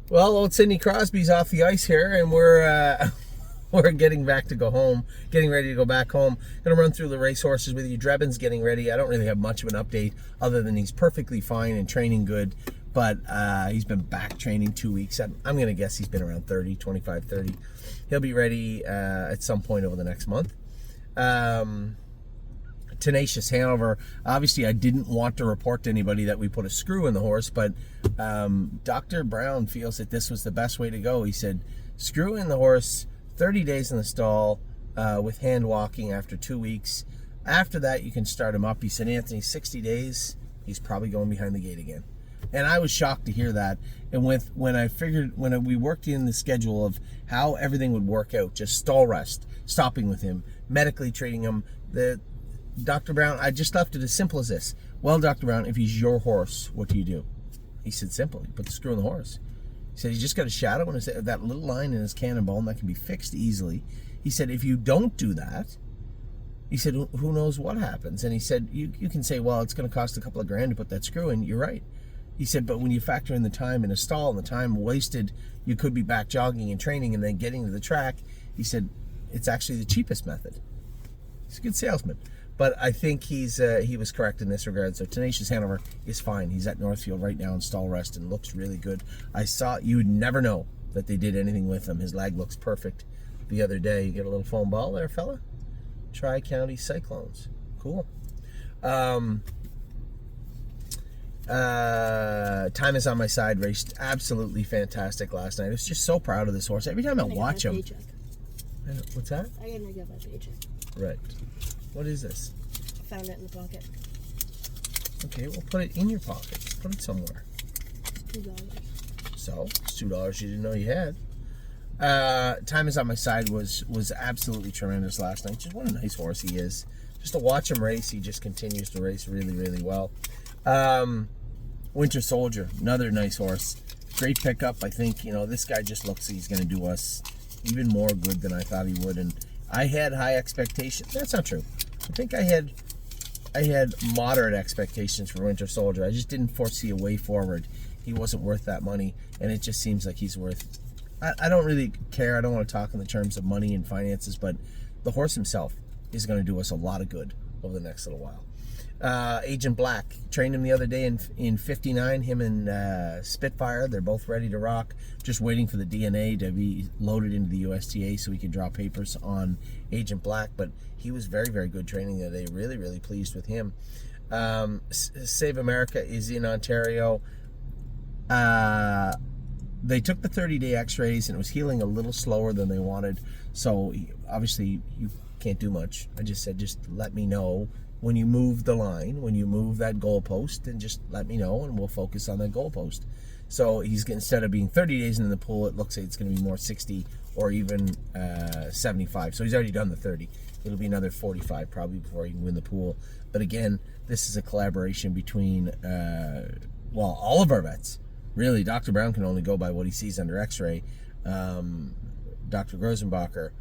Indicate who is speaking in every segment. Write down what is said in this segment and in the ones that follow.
Speaker 1: Well, old Sidney Crosby's off the ice here, and we're we're getting back to go home, getting ready to go back home. Gonna run through the racehorses with you. Drebin's getting ready. I don't really have much of an update other than he's perfectly fine and training good, but he's been back training 2 weeks. I'm gonna guess he's been around 30, 25, 30. He'll be ready at some point over the next month. Tenacious Hanover. Obviously, I didn't want to report to anybody that we put a screw in the horse, but Dr. Brown feels that this was the best way to go. He said, screw in the horse, 30 days in the stall with hand walking after 2 weeks. After that, you can start him up. He said, Anthony, 60 days, he's probably going behind the gate again. And I was shocked to hear that. And when we worked in the schedule of how everything would work out, just stall rest, stopping with him, medically treating him, Dr. Brown, I just left it as simple as this. Well, Dr. Brown, if he's your horse, what do you do? He said, simple. You put the screw in the horse. He said, he's just got a shadow and that little line in his cannonball, and that can be fixed easily. He said, if you don't do that, he said, who knows what happens? And he said, you can say, well, it's going to cost a couple of grand to put that screw in. You're right. He said, but when you factor in the time in a stall and the time wasted, you could be back jogging and training and then getting to the track. He said, it's actually the cheapest method. He's a good salesman. But I think he was correct in this regard. So Tenacious Hanover is fine. He's at Northfield right now in stall rest and looks really good. You would never know that they did anything with him. His leg looks perfect the other day. You get a little foam ball there, fella? Tri-County Cyclones. Cool. Time Is on My Side raced absolutely fantastic last night. I was just so proud of this horse. Every time I watch him. What's that?
Speaker 2: I gotta get my paycheck.
Speaker 1: Right. What is this?
Speaker 2: I found it in the pocket.
Speaker 1: Okay, well, put it in your pocket. Put it somewhere.
Speaker 2: $2.
Speaker 1: So, it's $2 you didn't know you had. Time Is on My Side was absolutely tremendous last night. Just what a nice horse he is. Just to watch him race, he just continues to race really, really well. Winter Soldier, another nice horse. Great pickup. I think, this guy just looks like he's going to do us even more good than I thought he would. And I had high expectations. That's not true. I think I had moderate expectations for Winter Soldier. I just didn't foresee a way forward. He wasn't worth that money, and it just seems like he's worth... I don't really care. I don't want to talk in the terms of money and finances, but the horse himself is going to do us a lot of good over the next little while. Agent Black, trained him the other day in 59, him and Spitfire. They're both ready to rock, just waiting for the DNA to be loaded into the USTA so we can draw papers on Agent Black, but he was very, very good training the other day. Really, really pleased with him. Save America is in Ontario. They took the 30-day x-rays and it was healing a little slower than they wanted, so obviously you can't do much. I just said, just let me know when you move the line, when you move that goalpost, and just let me know and we'll focus on that goalpost. So instead of being 30 days in the pool, it looks like it's going to be more 60 or even 75. So he's already done the 30. It'll be another 45 probably before he can win the pool. But again, this is a collaboration between, all of our vets. Really, Dr. Brown can only go by what he sees under x-ray. Dr. Grosenbacher,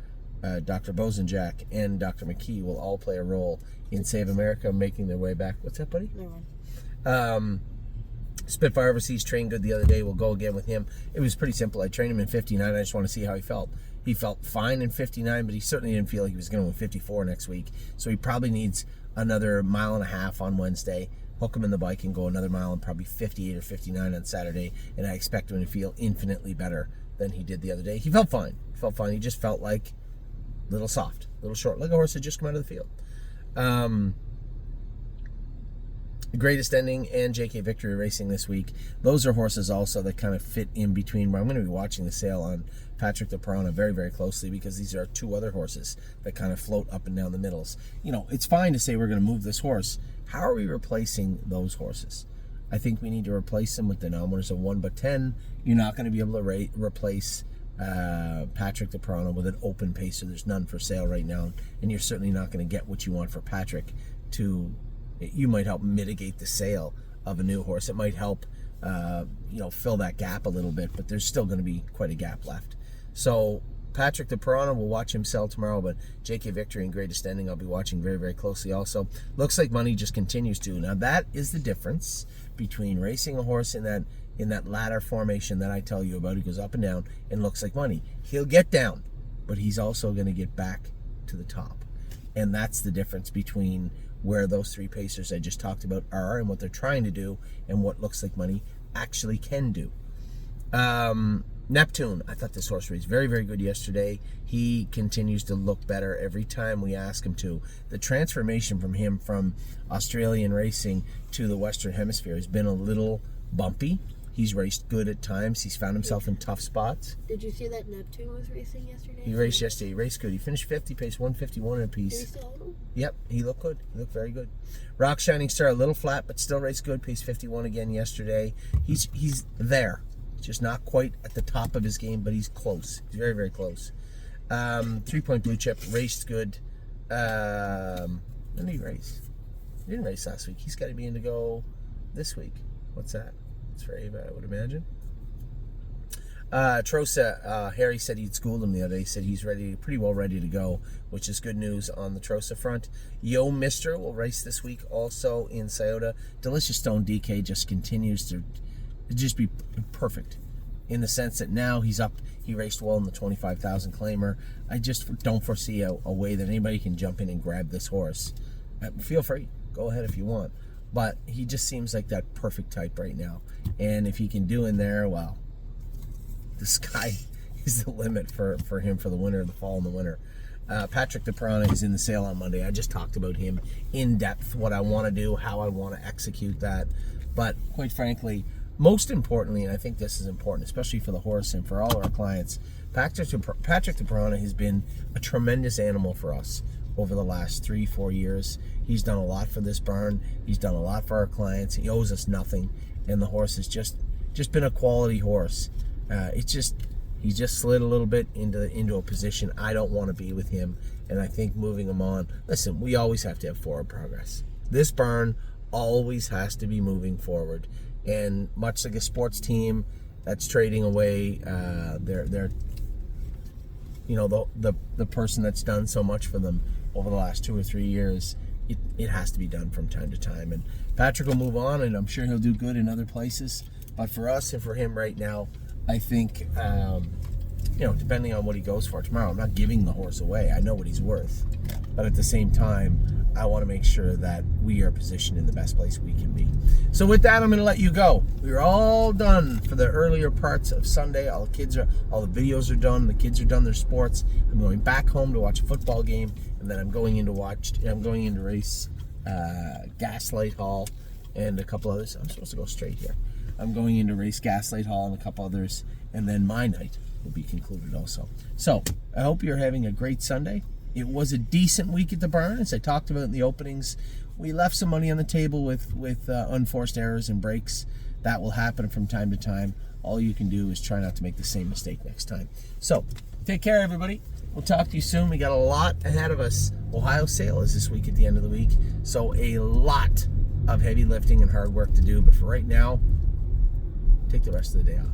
Speaker 1: Dr. Bozenjack, and Dr. McKee will all play a role in Save America making their way back. What's that, buddy? No. Spitfire Overseas trained good the other day. We'll go again with him. It was pretty simple. I trained him in 59. I just want to see how he felt. He felt fine in 59, but he certainly didn't feel like he was going to win 54 next week. So he probably needs another mile and a half on Wednesday. Hook him in the bike and go another mile and probably 58 or 59 on Saturday. And I expect him to feel infinitely better than he did the other day. He felt fine. He just felt like a little soft, a little short, like a horse that just come out of the field. Greatest Ending and JK Victory racing this week. Those are horses also that kind of fit in between. I'm going to be watching the sale on Patrick the Piranha very, very closely because these are two other horses that kind of float up and down the middles. It's fine to say we're going to move this horse. How are we replacing those horses? I think we need to replace them with the non-winners of 1 but 10. You're not going to be able to replace Patrick the Piranha with an open pacer. There's none for sale right now, and you're certainly not going to get what you want for Patrick. You might help mitigate the sale of a new horse. It might help fill that gap a little bit, but there's still going to be quite a gap left. So Patrick the Piranha, we'll watch him sell tomorrow, but JK Victory and Greatest Ending I'll be watching very, very closely also. Looks like money just continues to. Now that is the difference between racing a horse in that in that ladder formation that I tell you about. He goes up and down and looks like money. He'll get down, but he's also going to get back to the top. And that's the difference between where those three pacers I just talked about are and what they're trying to do and what looks like money actually can do. Neptune, I thought this horse raced very, very good yesterday. He continues to look better every time we ask him to. The transformation from him from Australian racing to the Western Hemisphere has been a little bumpy. He's raced good at times. He's found himself in tough spots.
Speaker 2: Did you see that Neptune was racing yesterday?
Speaker 1: He raced yesterday. He raced good. He finished 50, paced 151 in a piece.
Speaker 2: Did he still hold him?
Speaker 1: Yep, he looked good. He looked very good. Rock Shining Star, a little flat, but still raced good. Paced 51 again yesterday. He's there. Just not quite at the top of his game, but he's close. He's very, very close. 3 Point Blue Chip, raced good. When did he race? He didn't race last week. He's got to be in to go this week. What's that? It's for Ava, I would imagine. Trosa, Harry said he'd schooled him the other day. He said he's pretty well ready to go, which is good news on the Trosa front. Yo Mister will race this week also in Scioto. Delicious Stone DK just continues to just be perfect in the sense that now he's up. He raced well in the 25,000 claimer. I just don't foresee a way that anybody can jump in and grab this horse. Feel free. Go ahead if you want. But he just seems like that perfect type right now. And if he can do in there, well, the sky is the limit for him for the winter, the fall and the winter. Patrick the Piranha is in the sale on Monday. I just talked about him in depth, what I want to do, how I want to execute that. But quite frankly, most importantly, and I think this is important, especially for the horse and for all our clients, Patrick the Piranha has been a tremendous animal for us over the last 3-4 years. He's done a lot for this barn. He's done a lot for our clients. He owes us nothing, and the horse has just been a quality horse. He just slid a little bit into a position I don't want to be with him, and I think moving him on. Listen, we always have to have forward progress. This barn always has to be moving forward, and much like a sports team that's trading away their the person that's done so much for them over the last 2 or 3 years. It has to be done from time to time, and Patrick will move on, and I'm sure he'll do good in other places. But for us and for him right now, I think depending on what he goes for tomorrow, I'm not giving the horse away. I know what he's worth, but at the same time, I want to make sure that we are positioned in the best place we can be. So with that, I'm going to let you go. We're all done for the earlier parts of Sunday. All the videos are done. The kids are done their sports. I'm going back home to watch a football game, and then I'm going in to race Gaslight Hall and a couple others. I'm supposed to go straight here. I'm going in to race Gaslight Hall and a couple others, and then my night will be concluded also. So I hope you're having a great Sunday. It was a decent week at the barn, as I talked about in the openings. We left some money on the table with unforced errors and breaks. That will happen from time to time. All you can do is try not to make the same mistake next time. So take care, everybody. We'll talk to you soon. We got a lot ahead of us. Ohio sale is this week at the end of the week, so a lot of heavy lifting and hard work to do. But for right now, take the rest of the day off.